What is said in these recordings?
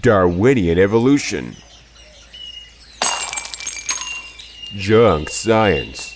Darwinian evolution. Junk science.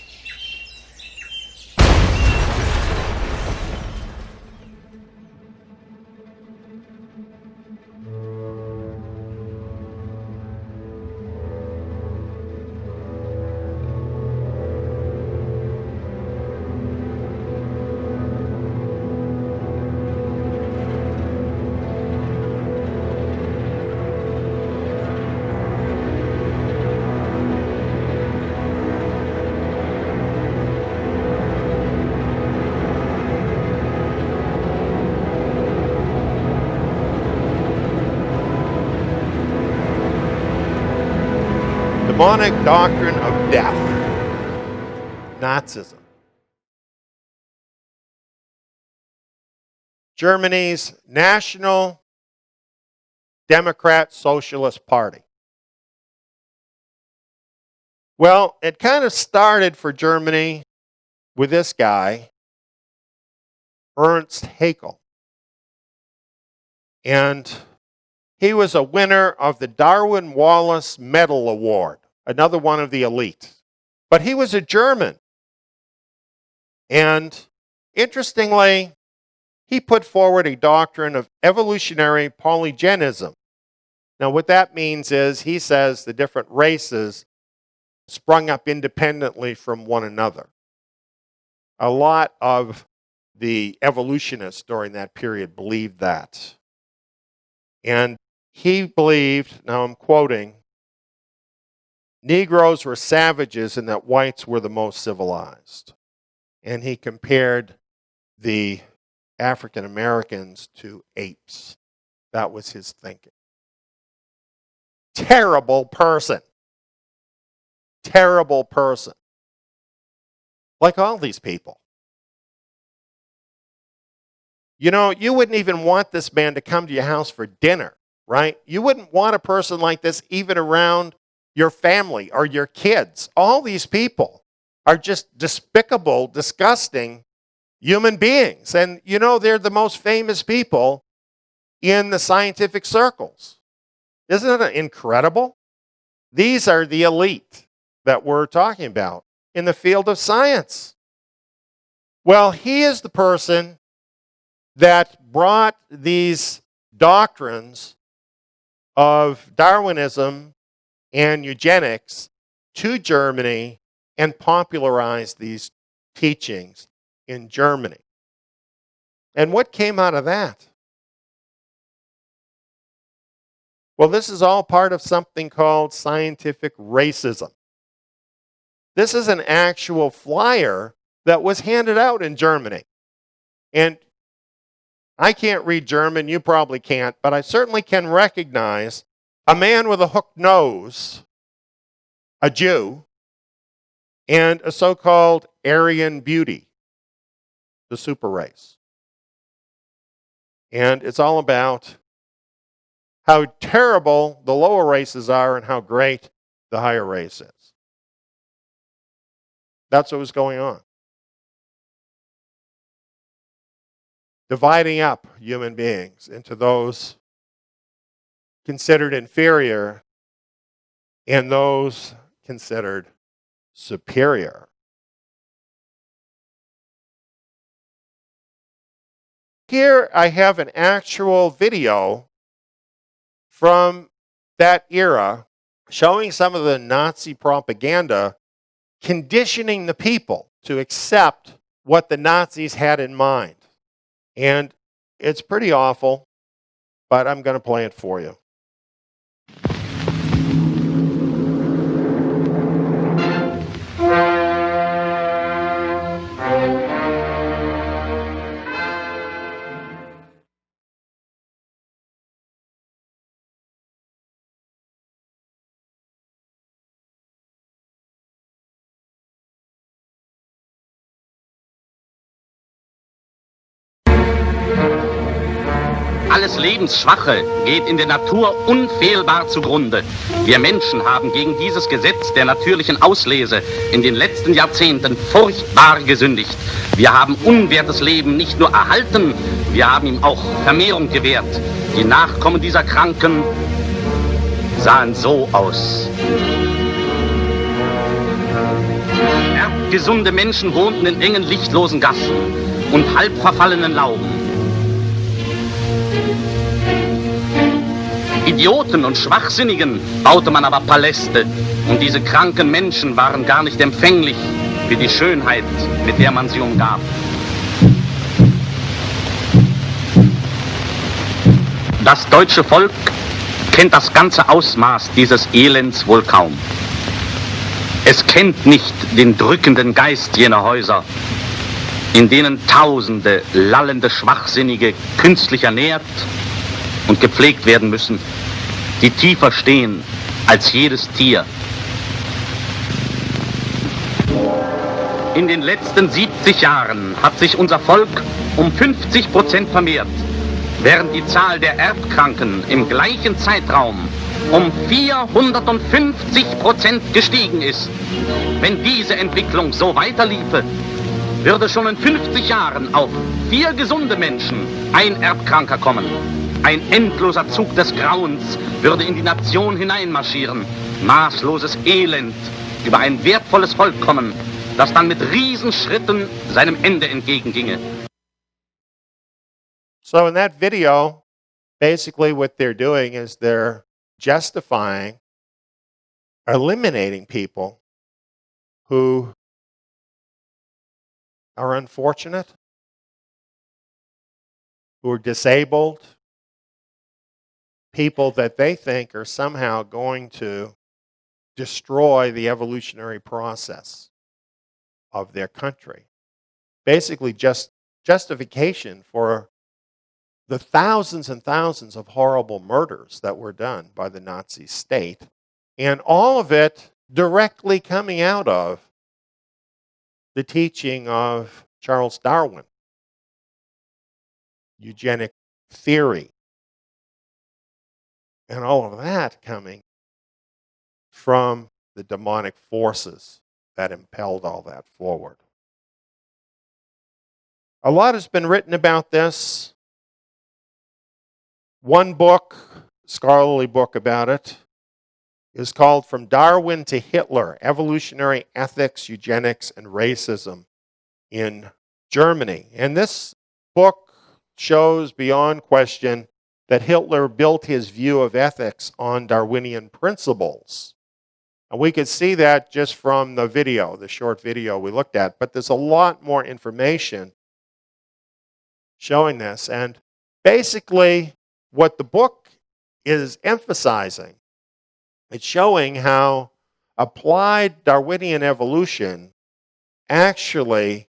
Demonic doctrine of death. Nazism. Germany's National Democrat Socialist Party. Well, it kind of started for Germany with this guy, Ernst Haeckel. And he was a winner of the Darwin Wallace Medal Award, another one of the elite. But he was a German. And interestingly, he put forward a doctrine of evolutionary polygenism. Now, what that means is he says the different races sprung up independently from one another. A lot of the evolutionists during that period believed that. And he believed, now I'm quoting, Negroes were savages and that whites were the most civilized. And he compared the African Americans to apes. That was his thinking. Terrible person. Terrible person. Like all these people. You know, you wouldn't even want this man to come to your house for dinner, right? You wouldn't want a person like this even around your family or your kids. All these people are just despicable, disgusting human beings. And you know, they're the most famous people in the scientific circles. Isn't it incredible? These are the elite that we're talking about in the field of science. Well, he is the person that brought these doctrines of Darwinism and eugenics to Germany and popularized these teachings in Germany. And what came out of that? Well, this is all part of something called scientific racism. This is an actual flyer that was handed out in Germany. And I can't read German, you probably can't, but I certainly can recognize a man with a hooked nose, a Jew, and a so-called Aryan beauty, the super race. And it's all about how terrible the lower races are and how great the higher race is. That's what was going on. Dividing up human beings into those considered inferior and those considered superior. Here I have an actual video from that era showing some of the Nazi propaganda conditioning the people to accept what the Nazis had in mind. And it's pretty awful, but I'm going to play it for you. Alles Lebensschwache geht in der Natur unfehlbar zugrunde. Wir Menschen haben gegen dieses Gesetz der natürlichen Auslese in den letzten Jahrzehnten furchtbar gesündigt. Wir haben unwertes Leben nicht nur erhalten, wir haben ihm auch Vermehrung gewährt. Die Nachkommen dieser Kranken sahen so aus. Erbgesunde Menschen wohnten in engen, lichtlosen Gassen und halb verfallenen Lauben. Idioten und Schwachsinnigen baute man aber Paläste, und diese kranken Menschen waren gar nicht empfänglich für die Schönheit, mit der man sie umgab. Das deutsche Volk kennt das ganze Ausmaß dieses Elends wohl kaum. Es kennt nicht den drückenden Geist jener Häuser, in denen Tausende lallende Schwachsinnige künstlich ernährt und gepflegt werden müssen, die tiefer stehen als jedes Tier. In den letzten 70 Jahren hat sich unser Volk um 50% vermehrt, während die Zahl der Erbkranken im gleichen Zeitraum um 450% gestiegen ist. Wenn diese Entwicklung so weiterliefe, würde schon in 50 Jahren auf 4 gesunde Menschen ein Erbkranker kommen. Ein endloser Zug des Grauens würde in die Nation hineinmarschieren. Maßloses Elend über ein wertvolles Volk kommen, das dann mit Riesenschritten seinem Ende entgegenginge. So in that video, basically what they're doing is they're justifying eliminating people who are unfortunate, who are disabled, people that they think are somehow going to destroy the evolutionary process of their country. Basically just justification for the thousands and thousands of horrible murders that were done by the Nazi state, and all of it directly coming out of the teaching of Charles Darwin, eugenic theory, and all of that coming from the demonic forces that impelled all that forward. A lot has been written about this. One book, scholarly book about it, is called From Darwin to Hitler, Evolutionary Ethics, Eugenics, and Racism in Germany. And this book shows beyond question that Hitler built his view of ethics on Darwinian principles. And we could see that just from the video, the short video we looked at. But there's a lot more information showing this. And basically, what the book is emphasizing, it's showing how applied Darwinian evolution actually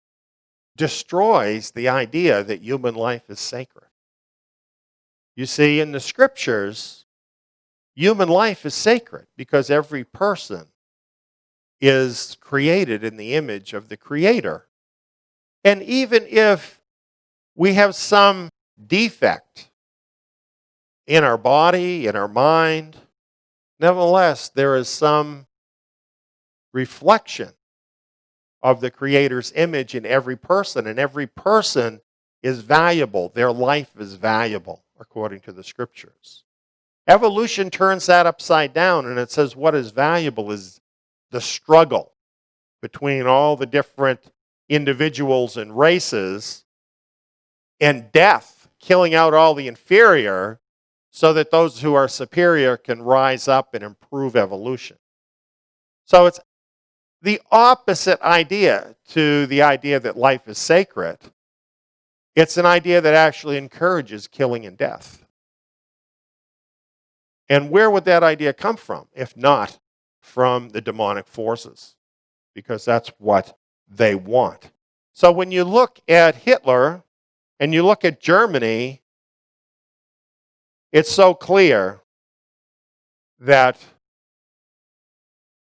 destroys the idea that human life is sacred. You see, in the scriptures, human life is sacred because every person is created in the image of the Creator. And even if we have some defect in our body, in our mind, nevertheless, there is some reflection of the Creator's image in every person, and every person is valuable. Their life is valuable, according to the scriptures. Evolution turns that upside down, and it says what is valuable is the struggle between all the different individuals and races, and death, killing out all the inferior, so that those who are superior can rise up and improve evolution. So it's the opposite idea to the idea that life is sacred. It's an idea that actually encourages killing and death. And where would that idea come from, if not from the demonic forces? Because that's what they want. So when you look at Hitler and you look at Germany, it's so clear that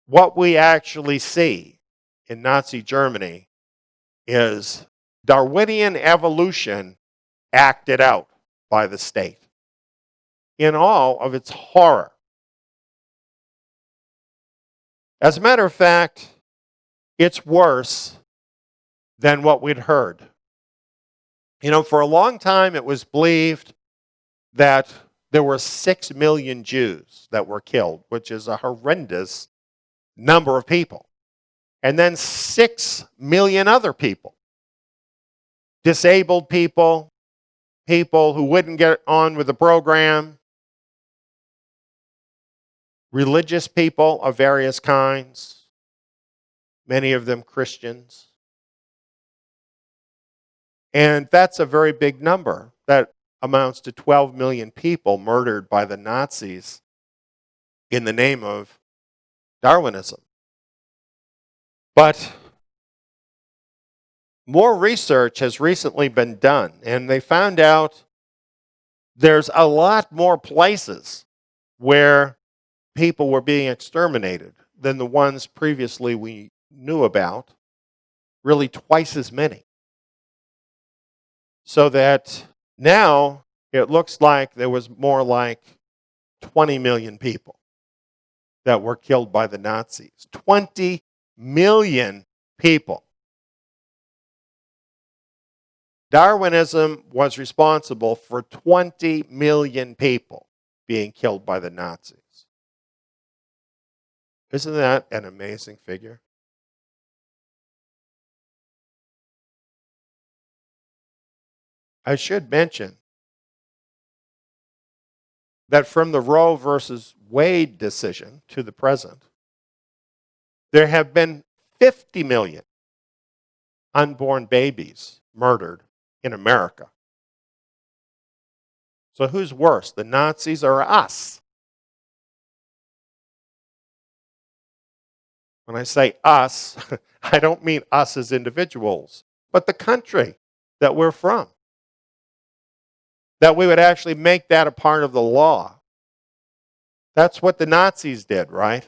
what we actually see in Nazi Germany is Darwinian evolution acted out by the state in all of its horror. As a matter of fact, it's worse than what we'd heard. You know, for a long time it was believed that there were 6 million Jews that were killed, which is a horrendous number of people. And then 6 million other people. Disabled people, people who wouldn't get on with the program, religious people of various kinds, many of them Christians. And that's a very big number. That amounts to 12 million people murdered by the Nazis in the name of Darwinism. But more research has recently been done, and they found out there's a lot more places where people were being exterminated than the ones previously we knew about, really twice as many. So that now it looks like there was more like 20 million people that were killed by the Nazis. 20 million people. Darwinism was responsible for 20 million people being killed by the Nazis. Isn't that an amazing figure? I should mention that from the Roe versus Wade decision to the present, there have been 50 million unborn babies murdered in America. So who's worse, the Nazis or us? When I say us, I don't mean us as individuals, but the country that we're from. That we would actually make that a part of the law. That's what the Nazis did, right?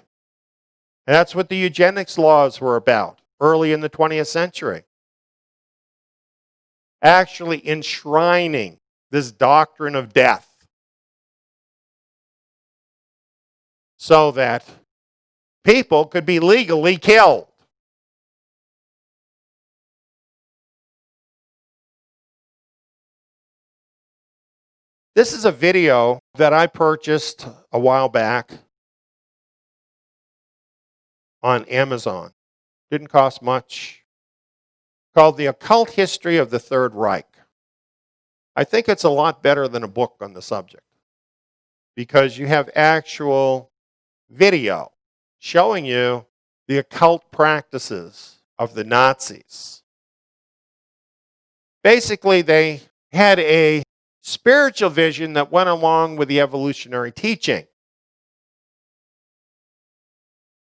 And that's what the eugenics laws were about early in the 20th century. Actually enshrining this doctrine of death so that people could be legally killed. This is a video that I purchased a while back on Amazon. Didn't cost much. Called The Occult History of the Third Reich. I think it's a lot better than a book on the subject because you have actual video showing you the occult practices of the Nazis. Basically, they had a spiritual vision that went along with the evolutionary teaching.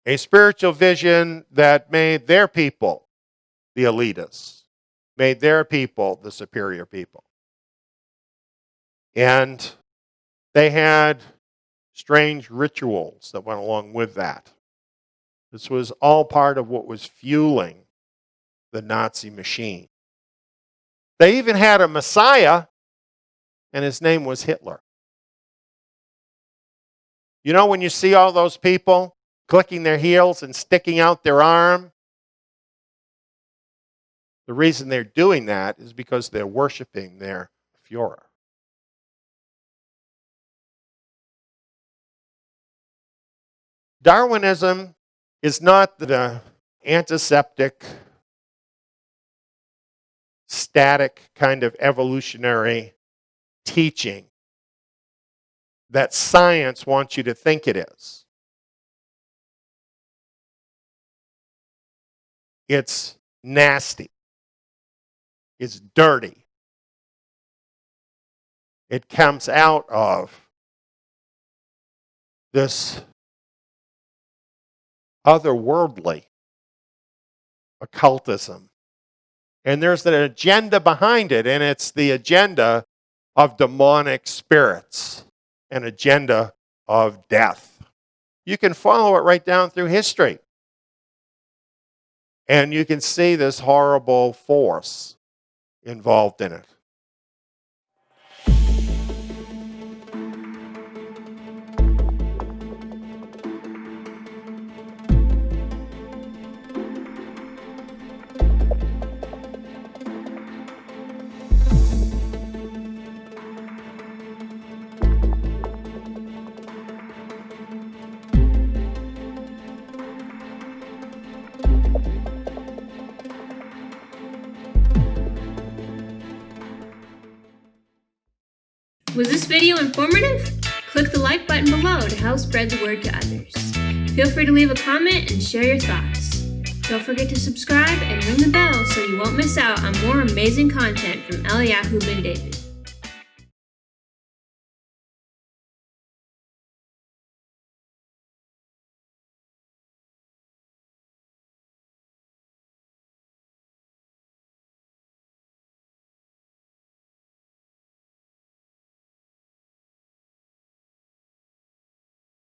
A spiritual vision that made their people the elitists, made their people the superior people. And they had strange rituals that went along with that. This was all part of what was fueling the Nazi machine. They even had a Messiah, and his name was Hitler. You know, when you see all those people clicking their heels and sticking out their arm, the reason they're doing that is because they're worshiping their Führer. Darwinism is not the antiseptic, static kind of evolutionary teaching that science wants you to think it is. It's nasty. It's dirty. It comes out of this otherworldly occultism. And there's an agenda behind it, and it's the agenda of demonic spirits, an agenda of death. You can follow it right down through history. And you can see this horrible force involved in it. this video informative? Click the like button below to help spread the word to others. Feel free to leave a comment and share your thoughts. Don't forget to subscribe and ring the bell so you won't miss out on more amazing content from Eliyahu ben David.